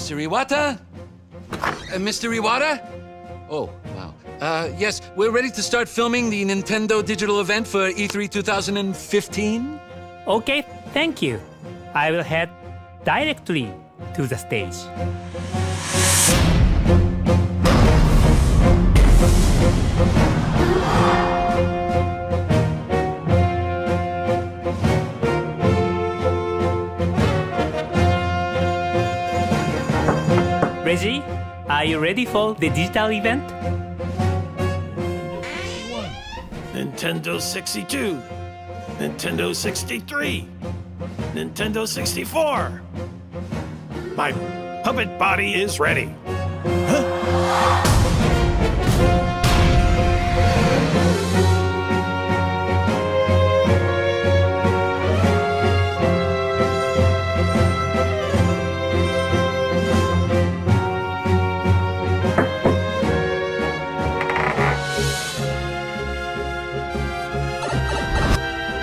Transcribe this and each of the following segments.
Mr. Iwata? Mr. Iwata? Oh, wow. Yes, we're ready to start filming the Nintendo digital event for E3 2015. Okay, thank you. I will head directly to the stage. Reggie, are you ready for the digital event? Nintendo 62, Nintendo 63, Nintendo 64. My puppet body is ready.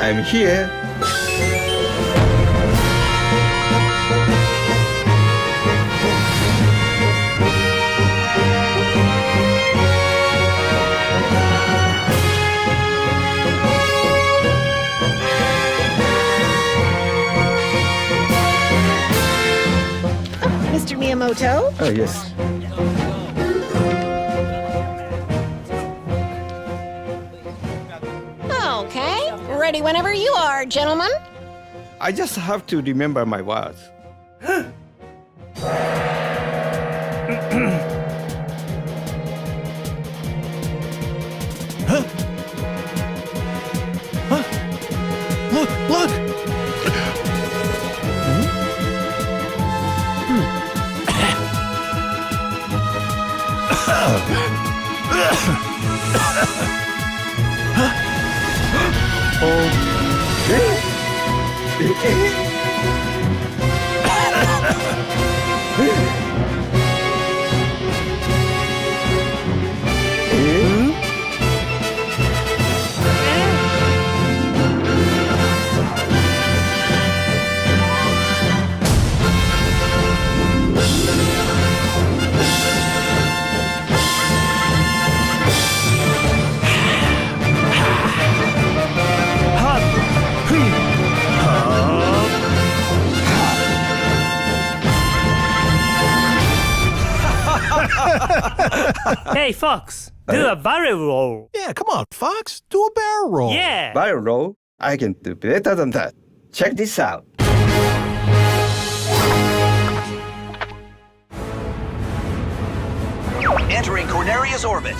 I'm here. Mr. Miyamoto? Oh, yes. Okay, ready whenever you are, gentlemen. I just have to remember my words. Look, look! Hey, Fox, do a barrel roll. Yeah, come on, Fox. Do a barrel roll. Yeah. Barrel roll? I can do better than that. Check this out. Entering Corneria's orbit.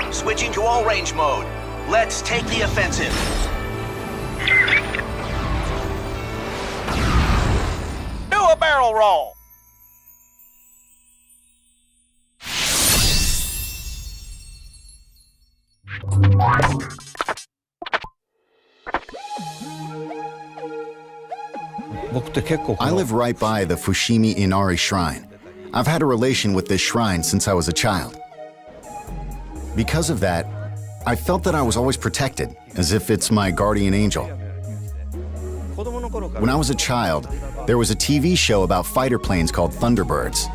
Switching to all-range mode. Let's take the offensive. Do a barrel roll. I live right by the Fushimi Inari Shrine. I've had a relation with this shrine since I was a child. Because of that, I felt that I was always protected, as if it's my guardian angel. When I was a child, there was a TV show about fighter planes called Thunderbirds.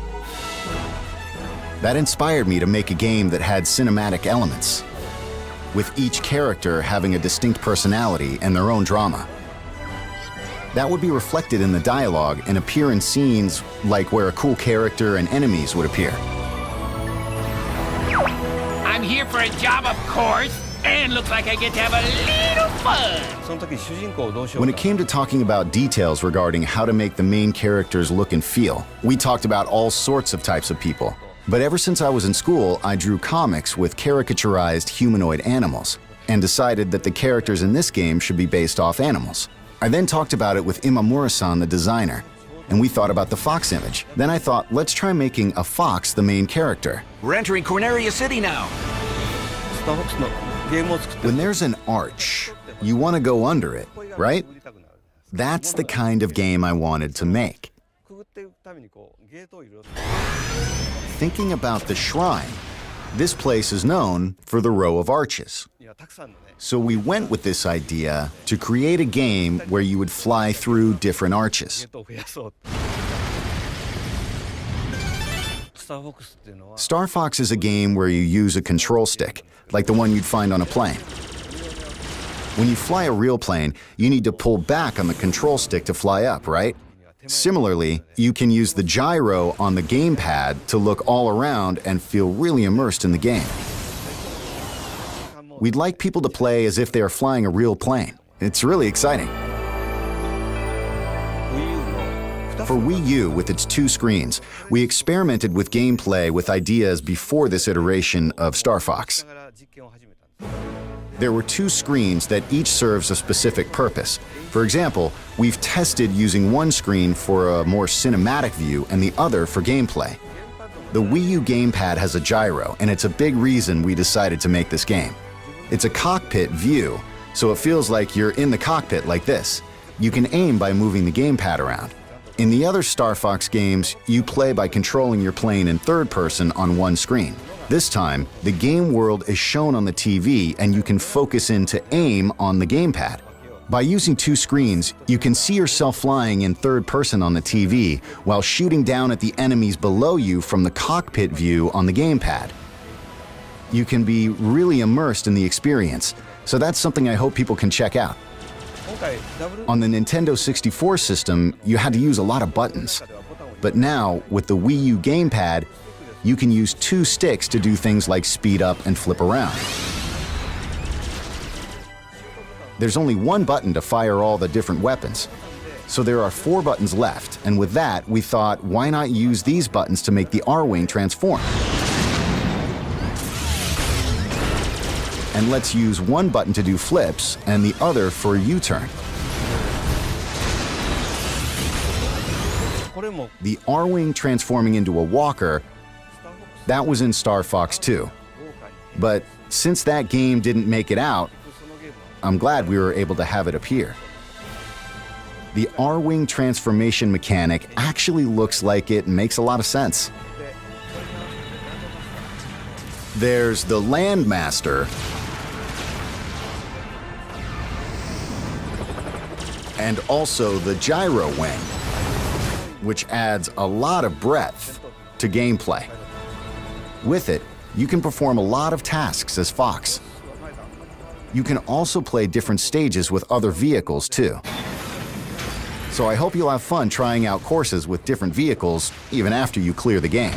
That inspired me to make a game that had cinematic elements, with each character having a distinct personality and their own drama. That would be reflected in the dialogue and appear in scenes like where a cool character and enemies would appear. I'm here for a job, of course, and looks like I get to have a little fun. When it came to talking about details regarding how to make the main characters look and feel, we talked about all sorts of types of people. But ever since I was in school, I drew comics with caricaturized humanoid animals and decided that the characters in this game should be based off animals. I then talked about it with Imamura-san, the designer, and we thought about the fox image. Then I thought, let's try making a fox the main character. We're entering Corneria City now. When there's an arch, you want to go under it, right? That's the kind of game I wanted to make. Thinking about the shrine, this place is known for the row of arches. So we went with this idea to create a game where you would fly through different arches. Star Fox is a game where you use a control stick, like the one you'd find on a plane. When you fly a real plane, you need to pull back on the control stick to fly up, right? Similarly, you can use the gyro on the gamepad to look all around and feel really immersed in the game. We'd like people to play as if they are flying a real plane. It's really exciting. For Wii U, with its 2 screens, we experimented with gameplay with ideas before this iteration of Star Fox. There were 2 screens that each serves a specific purpose. For example, we've tested using one screen for a more cinematic view and the other for gameplay. The Wii U gamepad has a gyro, and it's a big reason we decided to make this game. It's a cockpit view, so it feels like you're in the cockpit like this. You can aim by moving the gamepad around. In the other Star Fox games, you play by controlling your plane in third person on one screen. This time, the game world is shown on the TV and you can focus in to aim on the gamepad. By using 2 screens, you can see yourself flying in third person on the TV while shooting down at the enemies below you from the cockpit view on the gamepad. You can be really immersed in the experience, so that's something I hope people can check out. On the Nintendo 64 system, you had to use a lot of buttons. But now, with the Wii U gamepad, you can use 2 sticks to do things like speed up and flip around. There's only one button to fire all the different weapons. So there are 4 buttons left, and with that, we thought, why not use these buttons to make the R-Wing transform? And let's use one button to do flips and the other for a U-turn. The R-Wing transforming into a walker, that was in Star Fox 2. But since that game didn't make it out, I'm glad we were able to have it appear. The R-Wing transformation mechanic actually looks like it makes a lot of sense. There's the Landmaster, and also the Gyro Wing, which adds a lot of breadth to gameplay. With it, you can perform a lot of tasks as Fox. You can also play different stages with other vehicles too. So I hope you'll have fun trying out courses with different vehicles even after you clear the game.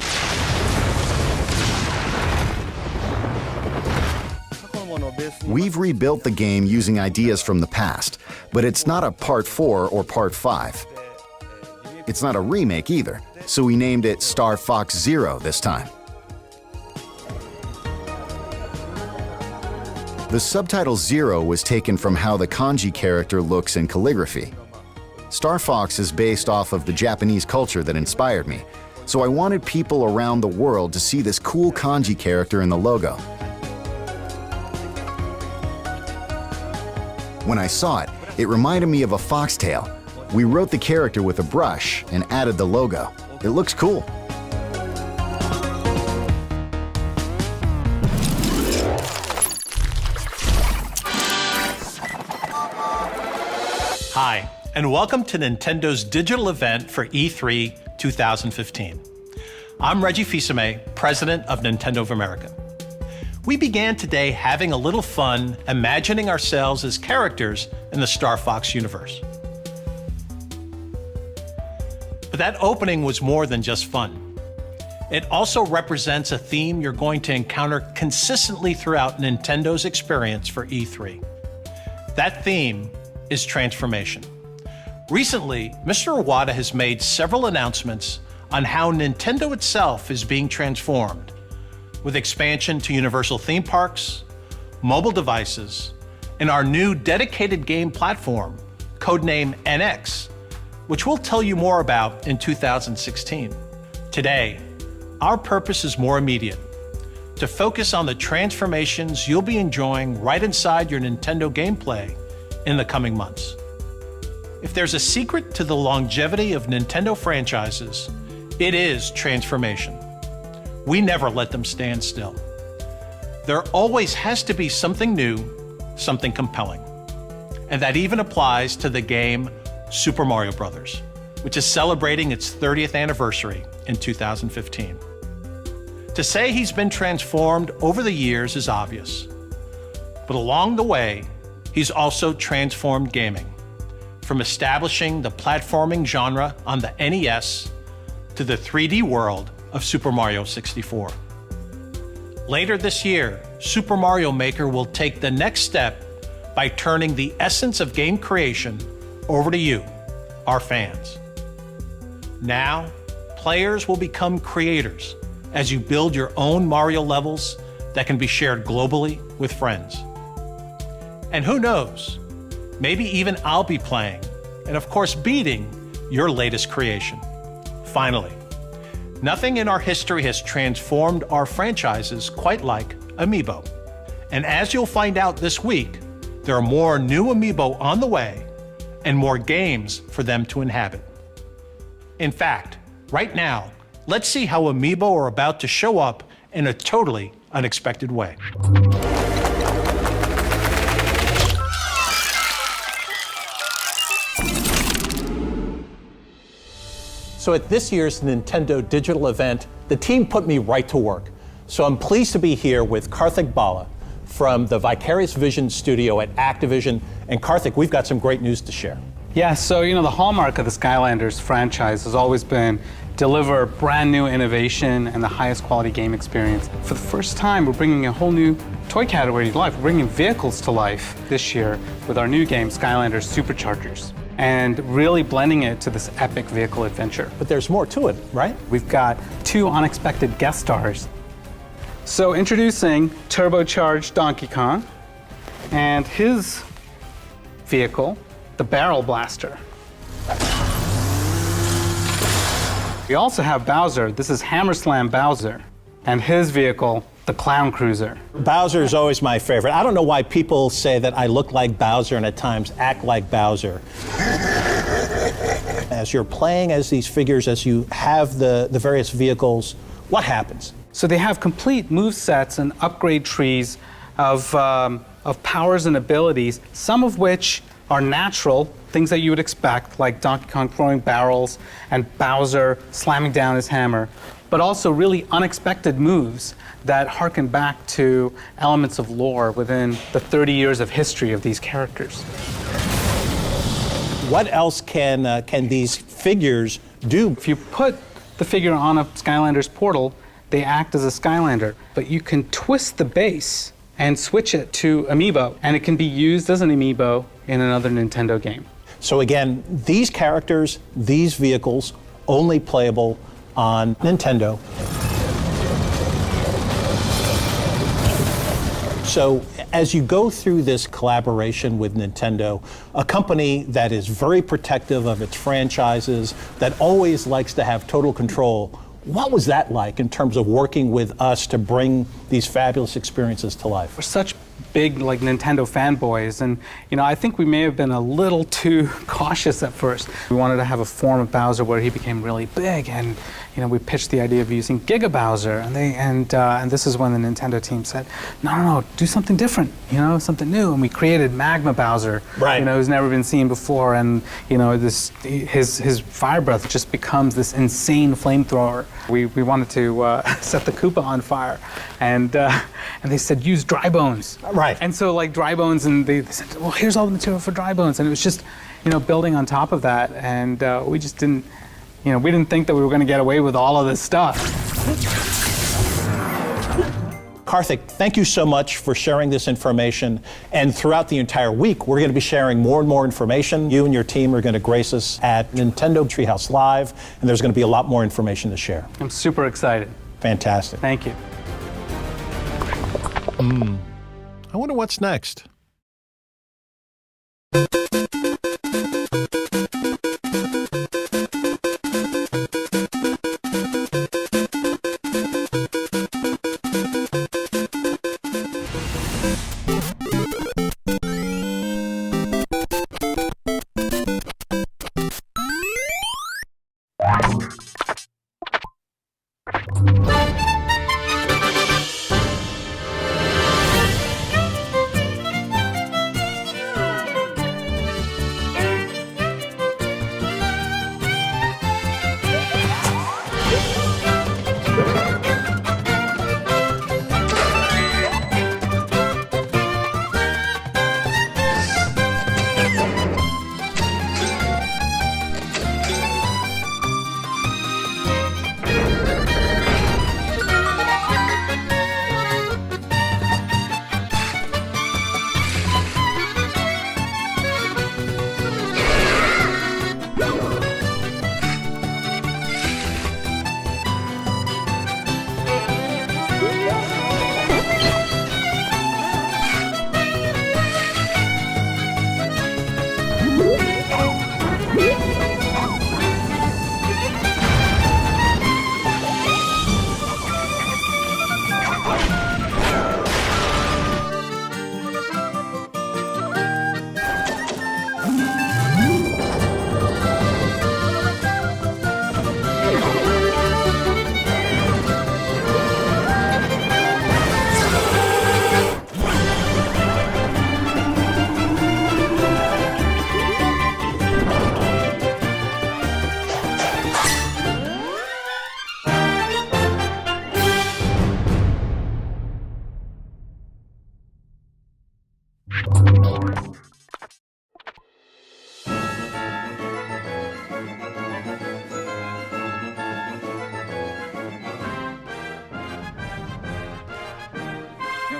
We've rebuilt the game using ideas from the past, but it's not a Part 4 or Part 5. It's not a remake either, so we named it Star Fox Zero this time. The subtitle Zero was taken from how the kanji character looks in calligraphy. Star Fox is based off of the Japanese culture that inspired me, so I wanted people around the world to see this cool kanji character in the logo. When I saw it, it reminded me of a foxtail. We wrote the character with a brush and added the logo. It looks cool. Hi, and welcome to Nintendo's digital event for E3 2015. I'm Reggie Fils-Aimé, President of Nintendo of America. We began today having a little fun imagining ourselves as characters in the Star Fox universe. But that opening was more than just fun. It also represents a theme you're going to encounter consistently throughout Nintendo's experience for E3. That theme is transformation. Recently, Mr. Iwata has made several announcements on how Nintendo itself is being transformed, with expansion to Universal theme parks, mobile devices, and our new dedicated game platform, codenamed NX, which we'll tell you more about in 2016. Today, our purpose is more immediate, to focus on the transformations you'll be enjoying right inside your Nintendo gameplay in the coming months. If there's a secret to the longevity of Nintendo franchises, it is transformation. We never let them stand still. There always has to be something new, something compelling. And that even applies to the game Super Mario Bros., which is celebrating its 30th anniversary in 2015. To say he's been transformed over the years is obvious, but along the way, he's also transformed gaming, from establishing the platforming genre on the NES to the 3D world of Super Mario 64. Later this year, Super Mario Maker will take the next step by turning the essence of game creation over to you, our fans. Now, players will become creators as you build your own Mario levels that can be shared globally with friends. And who knows, maybe even I'll be playing, and of course beating, your latest creation. Finally, nothing in our history has transformed our franchises quite like Amiibo. And as you'll find out this week, there are more new Amiibo on the way and more games for them to inhabit. In fact, right now, let's see how Amiibo are about to show up in a totally unexpected way. So at this year's Nintendo Digital event, the team put me right to work. So I'm pleased to be here with Karthik Bala from the Vicarious Vision studio at Activision. And Karthik, we've got some great news to share. Yeah, so the hallmark of the Skylanders franchise has always been deliver brand new innovation and the highest quality game experience. For the first time, we're bringing a whole new toy category to life. We're bringing vehicles to life this year with our new game, Skylanders Superchargers, and really blending it to this epic vehicle adventure. But there's more to it, right? We've got 2 unexpected guest stars. So introducing turbocharged Donkey Kong and his vehicle, the Barrel Blaster. We also have Bowser. This is Hammer Slam Bowser, and his vehicle, the Clown Cruiser. Bowser is always my favorite. I don't know why people say that I look like Bowser and at times act like Bowser. As you're playing as these figures, as you have the various vehicles, what happens? So they have complete move sets and upgrade trees of powers and abilities, some of which are natural, things that you would expect, like Donkey Kong throwing barrels and Bowser slamming down his hammer, but also really unexpected moves that harken back to elements of lore within the 30 years of history of these characters. What else can these figures do? If you put the figure on a Skylanders portal, they act as a Skylander, but you can twist the base and switch it to Amiibo, and it can be used as an Amiibo in another Nintendo game. So again, these characters, these vehicles, only playable on Nintendo. So as you go through this collaboration with Nintendo, a company that is very protective of its franchises, that always likes to have total control, what was that like in terms of working with us to bring these fabulous experiences to life? We're such big Nintendo fanboys, and I think we may have been a little too cautious at first. We wanted to have a form of Bowser where he became really big, and we pitched the idea of using Giga Bowser, and this is when the Nintendo team said, no, do something different, something new, and we created Magma Bowser, right? Who's never been seen before, and his fire breath just becomes this insane flamethrower. We wanted to set the Koopa on fire, and they said use dry bones. Right. And so dry bones, and they said, well, here's all the material for dry bones, and it was just building on top of that, and we just didn't You know, we didn't think that we were going to get away with all of this stuff. Karthik, thank you so much for sharing this information. And throughout the entire week, we're going to be sharing more and more information. You and your team are going to grace us at Nintendo Treehouse Live, and there's going to be a lot more information to share. I'm super excited. Fantastic. Thank you. I wonder what's next.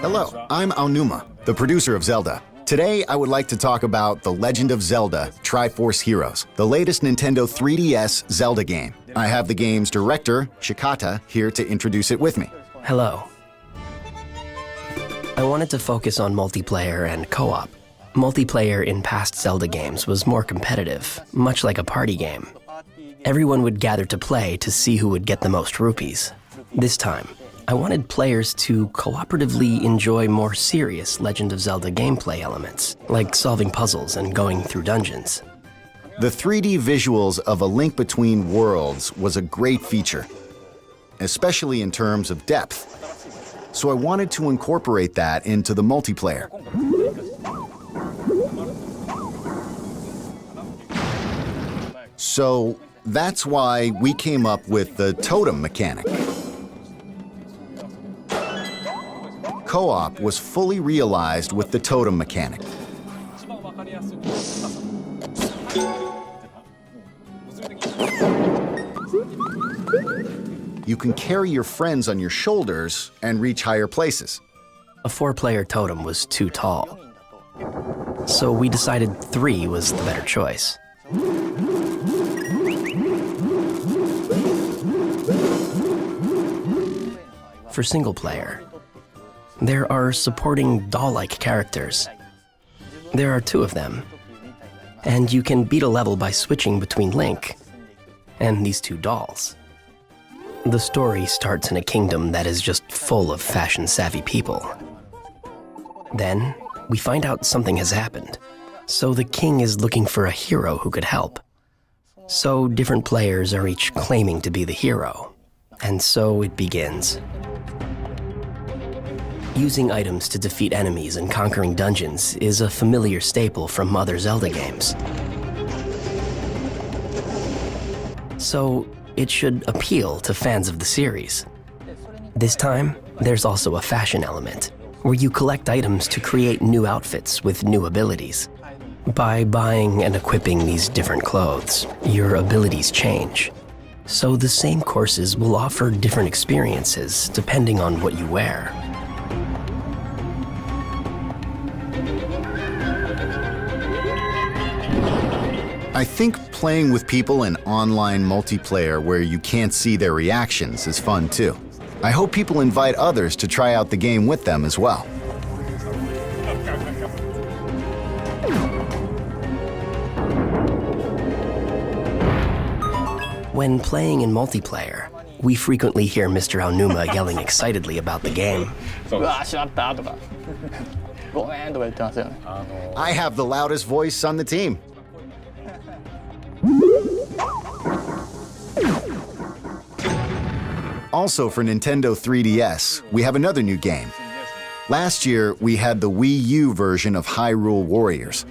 Hello, I'm Aonuma, the producer of Zelda. Today, I would like to talk about The Legend of Zelda Triforce Heroes, the latest Nintendo 3DS Zelda game. I have the game's director, Shikata, here to introduce it with me. Hello. I wanted to focus on multiplayer and co-op. Multiplayer in past Zelda games was more competitive, much like a party game. Everyone would gather to play to see who would get the most rupees. This time, I wanted players to cooperatively enjoy more serious Legend of Zelda gameplay elements, like solving puzzles and going through dungeons. The 3D visuals of A Link Between Worlds was a great feature, especially in terms of depth. So I wanted to incorporate that into the multiplayer. So that's why we came up with the totem mechanic. Co-op was fully realized with the totem mechanic. You can carry your friends on your shoulders and reach higher places. A 4-player totem was too tall, so we decided 3 was the better choice. For single player, there are supporting doll-like characters. There are 2 of them, and you can beat a level by switching between Link and these 2 dolls. The story starts in a kingdom that is just full of fashion-savvy people. Then, we find out something has happened, so the king is looking for a hero who could help. So different players are each claiming to be the hero, and so it begins. Using items to defeat enemies and conquering dungeons is a familiar staple from other Zelda games. So it should appeal to fans of the series. This time, there's also a fashion element, where you collect items to create new outfits with new abilities. By buying and equipping these different clothes, your abilities change. So the same courses will offer different experiences depending on what you wear. I think playing with people in online multiplayer where you can't see their reactions is fun too. I hope people invite others to try out the game with them as well. When playing in multiplayer, we frequently hear Mr. Aonuma yelling excitedly about the game. I have the loudest voice on the team. Also for Nintendo 3DS, we have another new game. Last year, we had the Wii U version of Hyrule Warriors.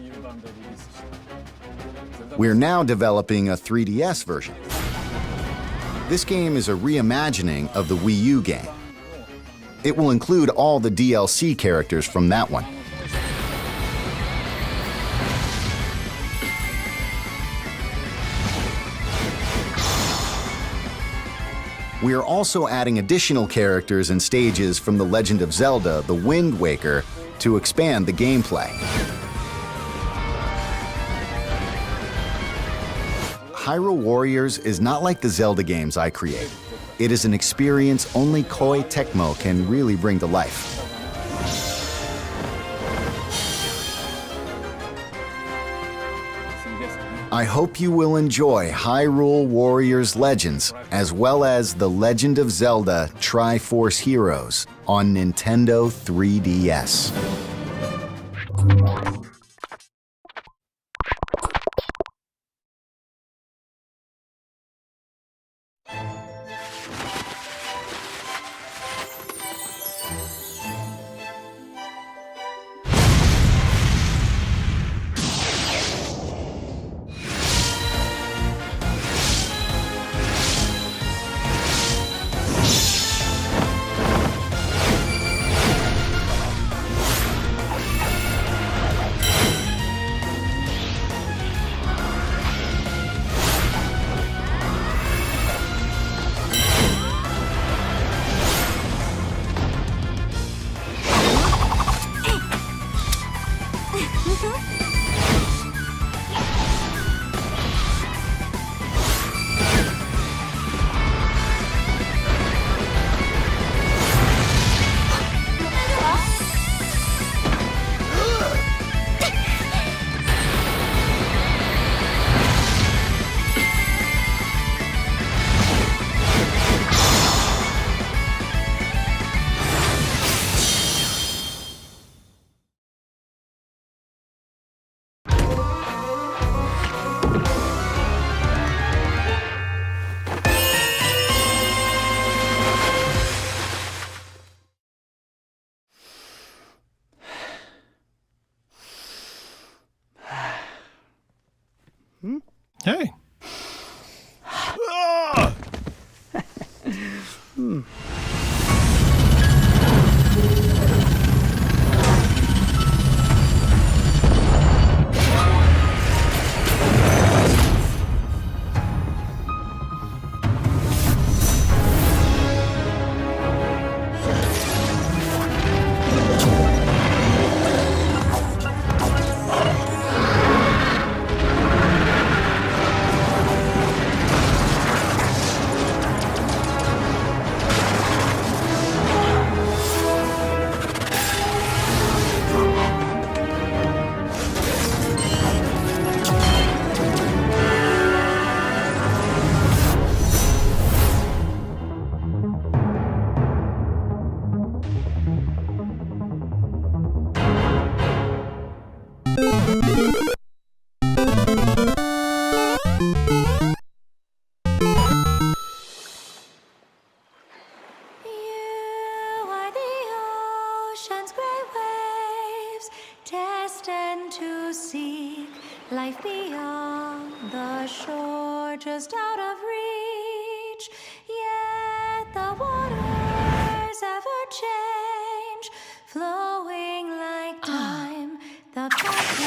We're now developing a 3DS version. This game is a reimagining of the Wii U game. It will include all the DLC characters from that one. We are also adding additional characters and stages from The Legend of Zelda: The Wind Waker to expand the gameplay. Hyrule Warriors is not like the Zelda games I create. It is an experience only Koei Tecmo can really bring to life. I hope you will enjoy Hyrule Warriors Legends, as well as The Legend of Zelda Triforce Heroes on Nintendo 3DS. Hey. Destined to seek life beyond the shore, just out of reach. Yet the waters ever change, flowing like time. The path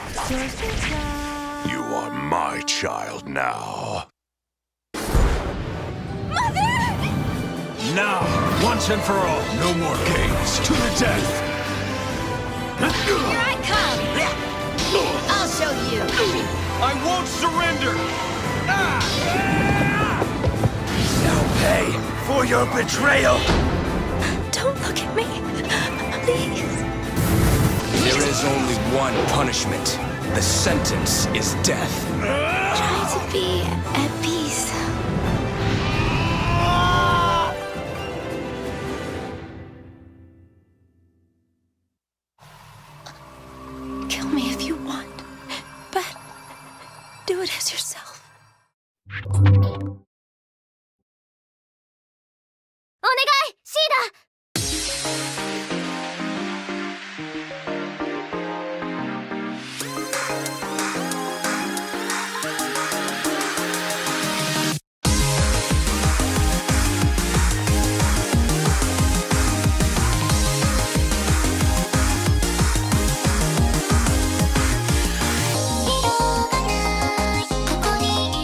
is yours to try. You are my child now. Now, once and for all, no more games. To the death. Here I come! I'll show you! I won't surrender! Now pay for your betrayal! Don't look at me. Please. There is only one punishment. The sentence is death. Try to be at peace. Kill me if you want, but do it as yourself. お願い、シーダ！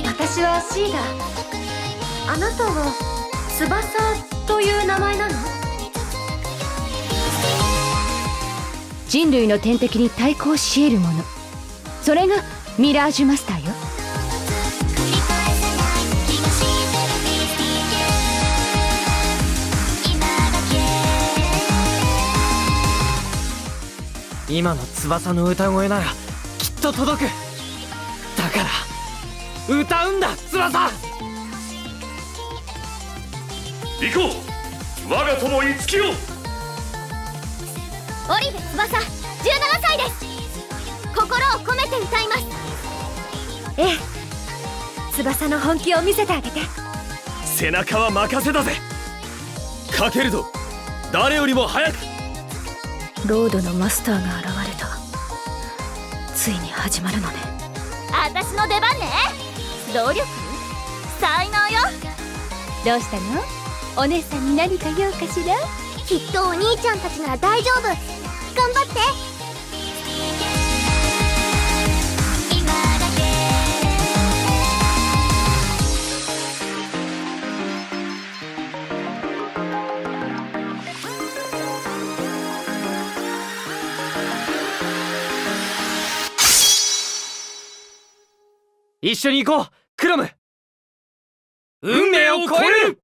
私はシーダ。あなたは翼という名前なの？人類の天敵に対抗し得るもの、それがミラージュマスターよ。今の翼の歌声ならきっと届く。だから歌うんだ、翼。行こう、我が友五木よ。オリベ翼、17歳です。心を込めて歌います。ええ、翼の本気を見せてあげて。背中は任せだぜ。かけるぞ、誰よりも早く。ロードのマスターが現れた。ついに始まるのね。私の出番ね。努力？才能よ。どうしたの？お姉さんに何か用かしら？きっとお兄ちゃんたちなら大丈夫。頑張って。一緒に行こう、クロム。運命を超える。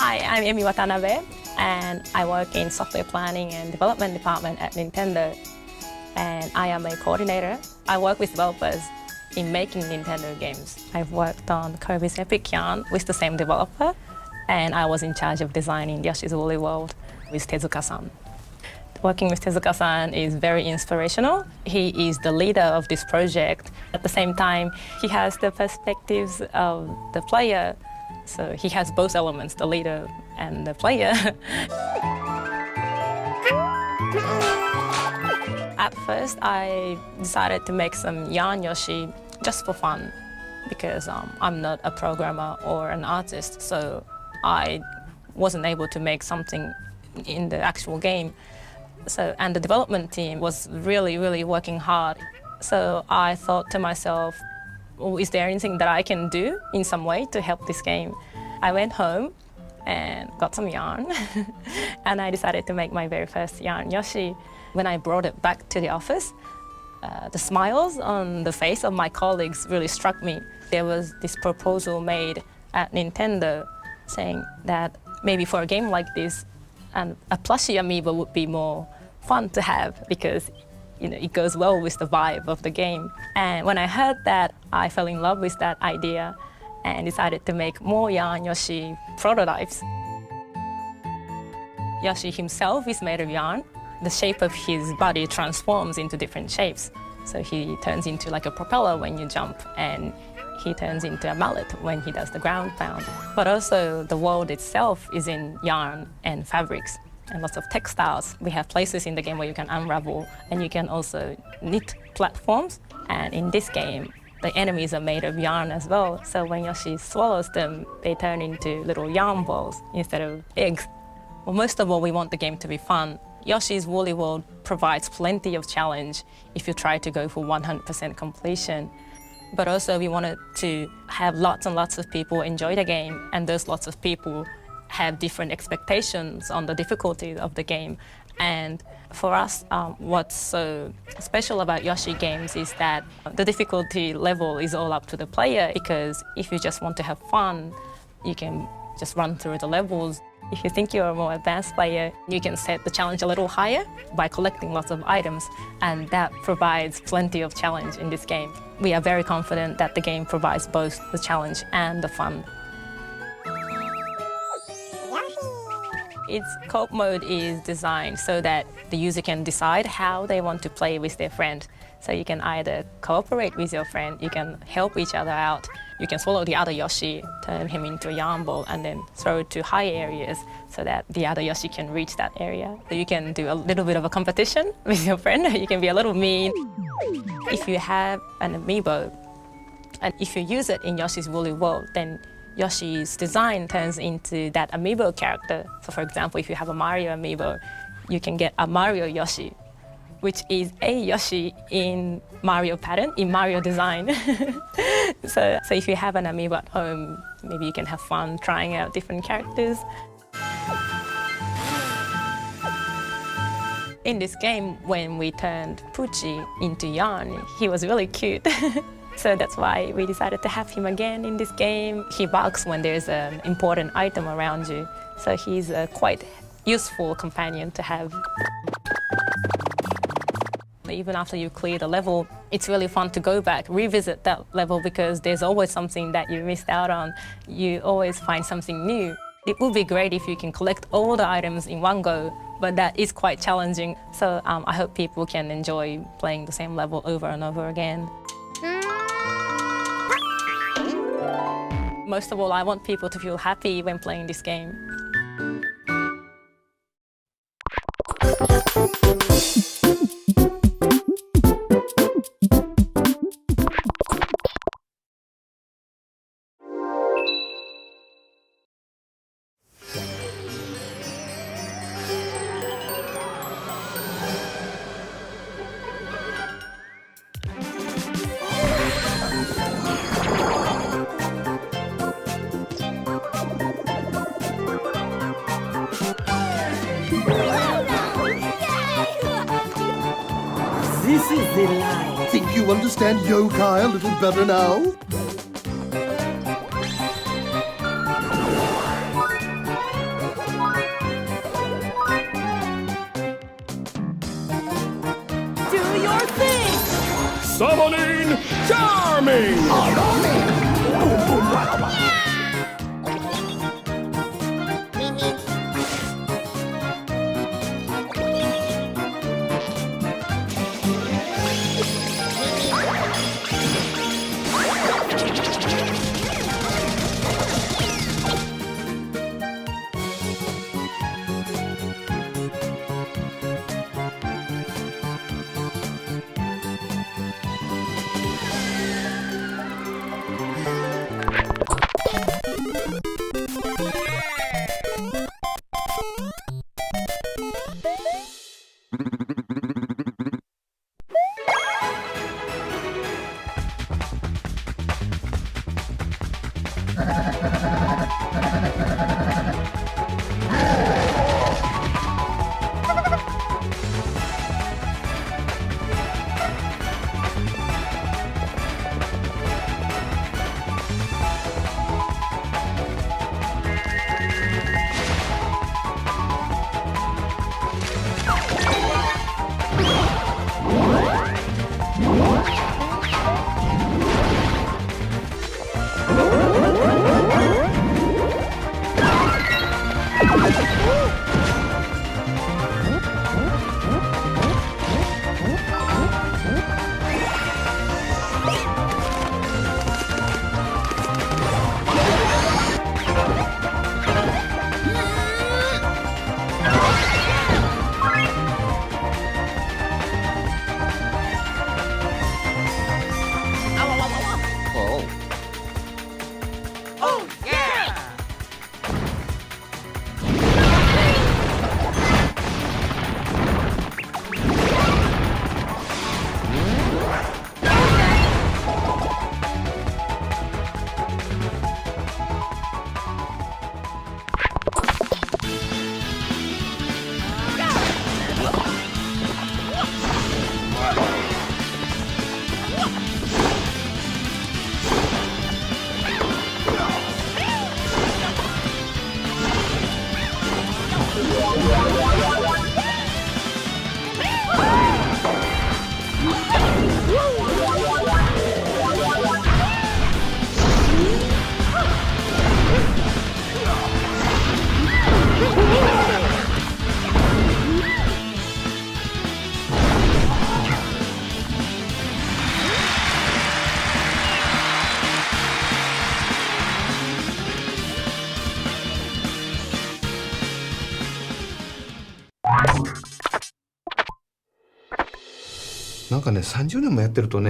Hi, I'm Emi Watanabe, and I work in software planning and development department at Nintendo. And I am a coordinator. I work with developers in making Nintendo games. I've worked on Kirby's Epic Yarn with the same developer, and I was in charge of designing Yoshi's Woolly World with Tezuka-san. Working with Tezuka-san is very inspirational. He is the leader of this project. At the same time, he has the perspectives of the player, so he has both elements, the leader and the player. At first, I decided to make some Yarn Yoshi just for fun, because I'm not a programmer or an artist, so I wasn't able to make something in the actual game. And the development team was really working hard. So I thought to myself, well, is there anything that I can do in some way to help this game? I went home and got some yarn, and I decided to make my very first Yarn Yoshi. When I brought it back to the office, the smiles on the face of my colleagues really struck me. There was this proposal made at Nintendo saying that maybe for a game like this, a plushie amiibo would be more fun to have because it goes well with the vibe of the game. And when I heard that, I fell in love with that idea and decided to make more Yarn Yoshi prototypes. Yoshi himself is made of yarn. The shape of his body transforms into different shapes. So he turns into like a propeller when you jump, and he turns into a mallet when he does the ground pound. But also the world itself is in yarn and fabrics and lots of textiles. We have places in the game where you can unravel, and you can also knit platforms. And in this game, the enemies are made of yarn as well. So when Yoshi swallows them, they turn into little yarn balls instead of eggs. Well, most of all, we want the game to be fun. Yoshi's Woolly World provides plenty of challenge if you try to go for 100% completion. But also we wanted to have lots and lots of people enjoy the game, and those lots of people have different expectations on the difficulty of the game. And for us, what's so special about Yoshi games is that the difficulty level is all up to the player, because if you just want to have fun, you can just run through the levels. If you think you're a more advanced player, you can set the challenge a little higher by collecting lots of items, and that provides plenty of challenge in this game. We are very confident that the game provides both the challenge and the fun. Its co-op mode is designed so that the user can decide how they want to play with their friend. So you can either cooperate with your friend, you can help each other out, you can swallow the other Yoshi, turn him into a yarn ball, and then throw it to high areas so that the other Yoshi can reach that area. So you can do a little bit of a competition with your friend, you can be a little mean. If you have an amiibo, and if you use it in Yoshi's Woolly World, then Yoshi's design turns into that amiibo character. So for example, if you have a Mario amiibo, you can get a Mario Yoshi, which is a Yoshi in Mario pattern, in Mario design. So if you have an amiibo at home, maybe you can have fun trying out different characters. In this game, when we turned Pucci into yarn, he was really cute. So that's why we decided to have him again in this game. He barks when there's an important item around you, so he's a quite useful companion to have. Even after you clear the level, it's really fun to go back, revisit that level, because there's always something that you missed out on. You always find something new. It would be great if you can collect all the items in one go, but that is quite challenging. So I hope people can enjoy playing the same level over and over again. Most of all, I want people to feel happy when playing this game. This is the line. Think you understand yokai a little better now? Summoning Charming!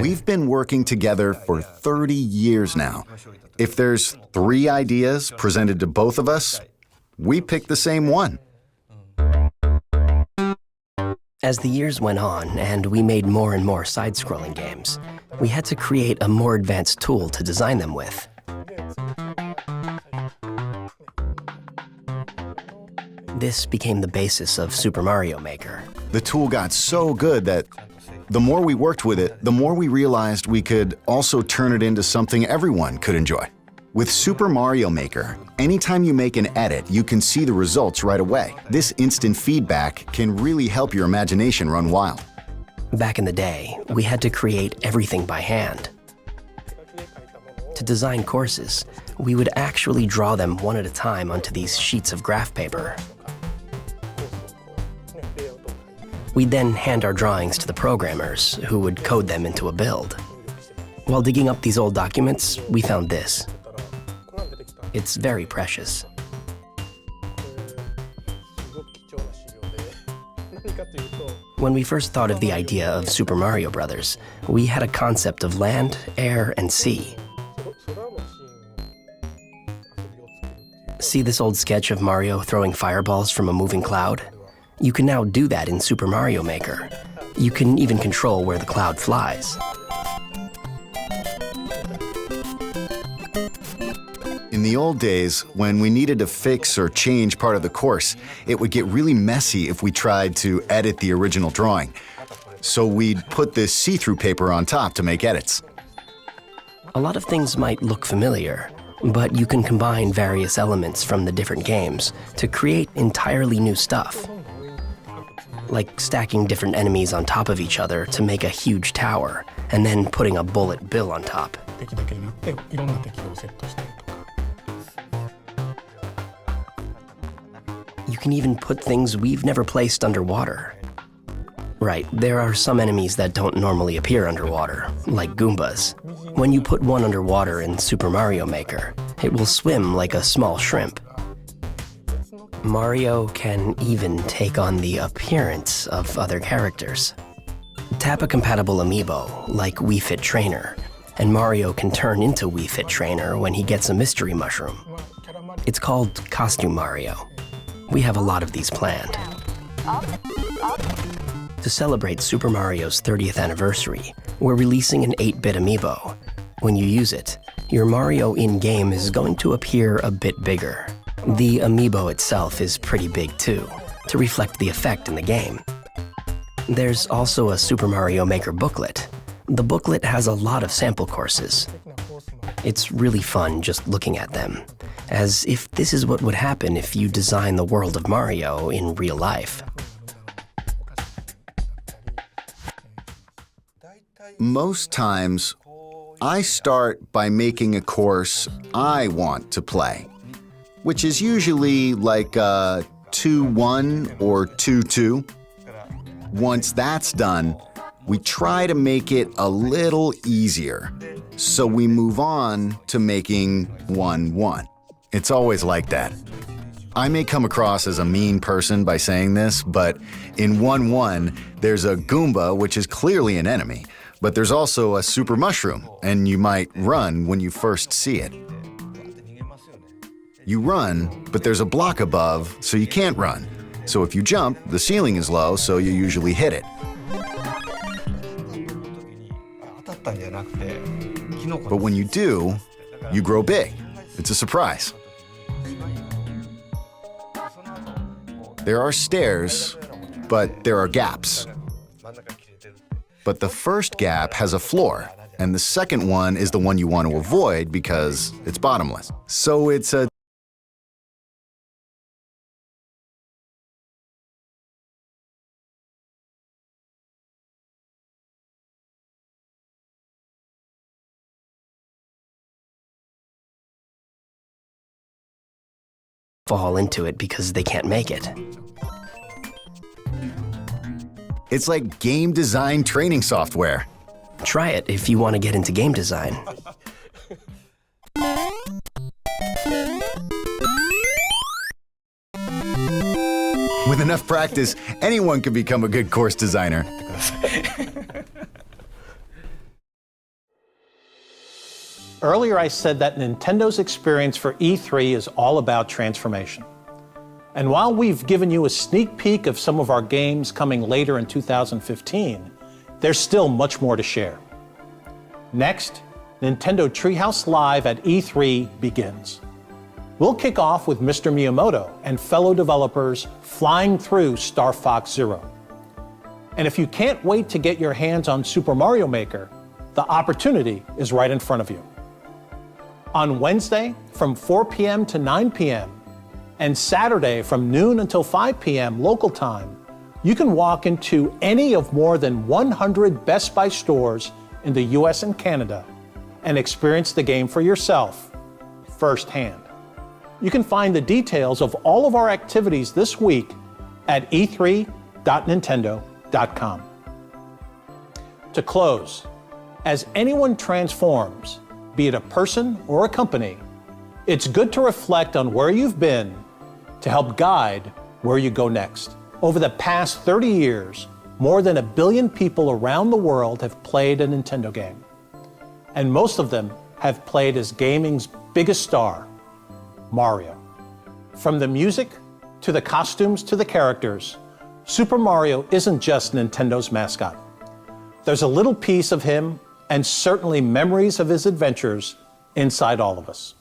We've been working together for 30 years now. If there's 3 ideas presented to both of us, we pick the same one. As the years went on and we made more and more side-scrolling games, we had to create a more advanced tool to design them with. This became the basis of Super Mario Maker. The tool got so good that the more we worked with it, the more we realized we could also turn it into something everyone could enjoy. With Super Mario Maker, anytime you make an edit, you can see the results right away. This instant feedback can really help your imagination run wild. Back in the day, we had to create everything by hand. To design courses, we would actually draw them one at a time onto these sheets of graph paper. We'd then hand our drawings to the programmers, who would code them into a build. While digging up these old documents, we found this. It's very precious. When we first thought of the idea of Super Mario Brothers, we had a concept of land, air, and sea. See this old sketch of Mario throwing fireballs from a moving cloud? You can now do that in Super Mario Maker. You can even control where the cloud flies. In the old days, when we needed to fix or change part of the course, it would get really messy if we tried to edit the original drawing. So we'd put this see-through paper on top to make edits. A lot of things might look familiar, but you can combine various elements from the different games to create entirely new stuff. Like stacking different enemies on top of each other to make a huge tower, and then putting a bullet bill on top. You can even put things we've never placed underwater. Right, there are some enemies that don't normally appear underwater, like Goombas. When you put one underwater in Super Mario Maker, it will swim like a small shrimp. Mario can even take on the appearance of other characters. Tap a compatible amiibo, like Wii Fit Trainer, and Mario can turn into Wii Fit Trainer when he gets a mystery mushroom. It's called Costume Mario. We have a lot of these planned. To celebrate Super Mario's 30th anniversary, we're releasing an 8-bit amiibo. When you use it, your Mario in-game is going to appear a bit bigger. The amiibo itself is pretty big too, to reflect the effect in the game. There's also a Super Mario Maker booklet. The booklet has a lot of sample courses. It's really fun just looking at them, as if this is what would happen if you design the world of Mario in real life. Most times, I start by making a course I want to play, which is usually like a 2-1 or 2-2. Once that's done, we try to make it a little easier, so we move on to making 1-1. It's always like that. I may come across as a mean person by saying this, but in 1-1, there's a Goomba, which is clearly an enemy, but there's also a super mushroom, and you might run when you first see it. You run, but there's a block above, so you can't run. So if you jump, the ceiling is low, so you usually hit it. But when you do, you grow big. It's a surprise. There are stairs, but there are gaps. But the first gap has a floor, and the second one is the one you want to avoid because it's bottomless. So it's a fall into it because they can't make it. It's like game design training software. Try it if you want to get into game design. With enough practice, anyone can become a good course designer. Earlier I said that Nintendo's experience for E3 is all about transformation. And while we've given you a sneak peek of some of our games coming later in 2015, there's still much more to share. Next, Nintendo Treehouse Live at E3 begins. We'll kick off with Mr. Miyamoto and fellow developers flying through Star Fox Zero. And if you can't wait to get your hands on Super Mario Maker, the opportunity is right in front of you. On Wednesday, from 4 p.m. to 9 p.m., and Saturday from noon until 5 p.m. local time, you can walk into any of more than 100 Best Buy stores in the US and Canada and experience the game for yourself, firsthand. You can find the details of all of our activities this week at e3.nintendo.com. To close, as anyone transforms, be it a person or a company, it's good to reflect on where you've been to help guide where you go next. Over the past 30 years, more than 1 billion people around the world have played a Nintendo game. And most of them have played as gaming's biggest star, Mario. From the music, to the costumes, to the characters, Super Mario isn't just Nintendo's mascot. There's a little piece of him, and certainly memories of his adventures, inside all of us.